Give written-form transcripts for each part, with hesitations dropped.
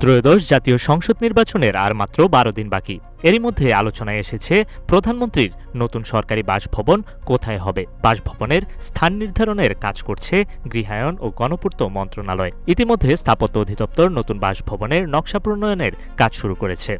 ত্রয়োদশ জাতীয় সংসদ নির্বাচনের আর মাত্র ১২ দিন বাকি। এরই মধ্যে আলোচনায় এসেছে প্রধানমন্ত্রীর নতুন সরকারি বাসভবন কোথায় হবে। বাসভবনের স্থান নির্ধারণের কাজ করছে গৃহায়ন ও গণপূর্ত মন্ত্রণালয়। ইতিমধ্যে স্থাপত্য অধিদপ্তর নতুন বাসভবনের নকশা প্রণয়নের কাজ শুরু করেছে।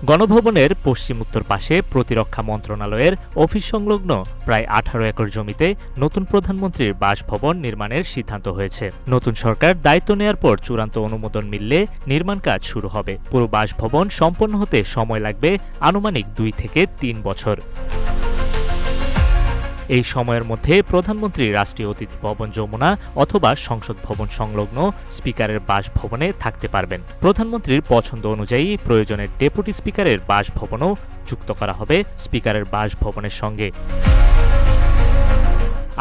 গণভবনের পশ্চিম উত্তর পাশে প্রতিরক্ষা মন্ত্রণালয়ের অফিস সংলগ্ন প্রায় ১৮ একর জমিতে নতুন প্রধানমন্ত্রীর বাসভবন নির্মাণের সিদ্ধান্ত হয়েছে। নতুন সরকার দায়িত্ব নেয়ার পর চূড়ান্ত অনুমোদন মিললে নির্মাণ কাজ শুরু হবে। পুরো বাসভবন সম্পন্ন হতে সময় লাগবে আনুমানিক ২ থেকে ৩ বছর। এই সময়ের মধ্যে প্রধানমন্ত্রী রাষ্ট্রীয় অতিথি ভবন যমুনা অথবা সংসদ ভবন সংলগ্ন স্পিকারের বাসভবনে থাকতে পারবেন। প্রধানমন্ত্রীর পছন্দ অনুযায়ী প্রয়োজনে ডেপুটি স্পিকারের বাসভবনও যুক্ত করা হবে স্পিকারের বাসভবনের সঙ্গে।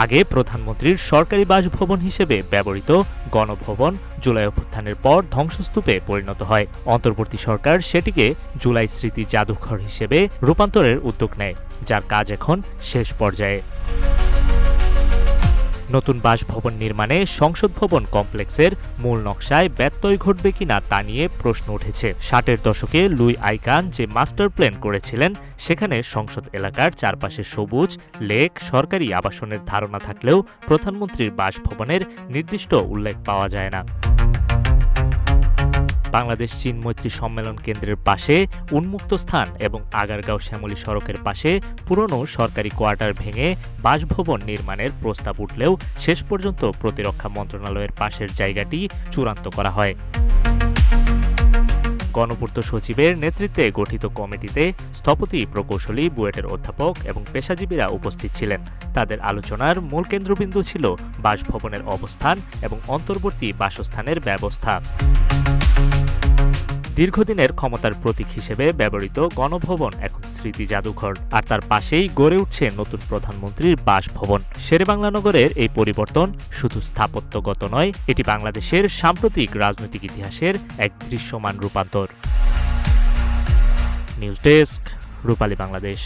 আগে প্রধানমন্ত্রীর সরকারি বাসভবন হিসেবে ব্যবহৃত গণভবন জুলাই অভ্যুত্থানের পর ধ্বংসস্তূপে পরিণত হয়। অন্তর্বর্তী সরকার সেটিকে জুলাই স্মৃতি জাদুঘর হিসেবে রূপান্তরের উদ্যোগ নেয়, যার কাজ এখন শেষ পর্যায়ে। নতুন বাসভবন নির্মাণে সংসদ ভবন কমপ্লেক্সের মূল নকশায় ব্যত্যয় ঘটবে কিনা তা নিয়ে প্রশ্ন উঠেছে। ৬০-এর দশকে লুই আইকান যে মাস্টার প্ল্যান করেছিলেন, সেখানে সংসদ এলাকার চারপাশে সবুজ লেক, সরকারি আবাসনের ধারণা থাকলেও প্রধানমন্ত্রীর বাসভবনের নির্দিষ্ট উল্লেখ পাওয়া যায় না। বাংলাদেশ চীন মৈত্রী সম্মেলন কেন্দ্রের পাশে উন্মুক্ত স্থান এবং আগারগাঁও শ্যামলী সড়কের পাশে পুরনো সরকারি কোয়ার্টার ভেঙে বাসভবন নির্মাণের প্রস্তাব উঠলেও শেষ পর্যন্ত প্রতিরক্ষা মন্ত্রণালয়ের পাশের জায়গাটি চূড়ান্ত করা হয়। গণপূর্ত সচিবের নেতৃত্বে গঠিত কমিটিতে স্থপতি, প্রকৌশলী, বুয়েটের অধ্যাপক এবং পেশাজীবীরা উপস্থিত ছিলেন। তাদের আলোচনার মূল কেন্দ্রবিন্দু ছিল বাসভবনের অবস্থান এবং অন্তর্বর্তী বাসস্থানের ব্যবস্থা। দীর্ঘদিনের ক্ষমতার প্রতীক হিসেবে ব্যবহৃত গণভবন এখন স্মৃতি জাদুঘর, আর তার পাশেই গড়ে উঠছে নতুন প্রধানমন্ত্রীর বাসভবন। শেরেবাংলা নগরের এই পরিবর্তন শুধু স্থাপত্যগত নয়, এটি বাংলাদেশের সাম্প্রতিক রাজনৈতিক ইতিহাসের এক দৃশ্যমান রূপান্তর। নিউজ ডেস্ক, রূপালী বাংলাদেশ।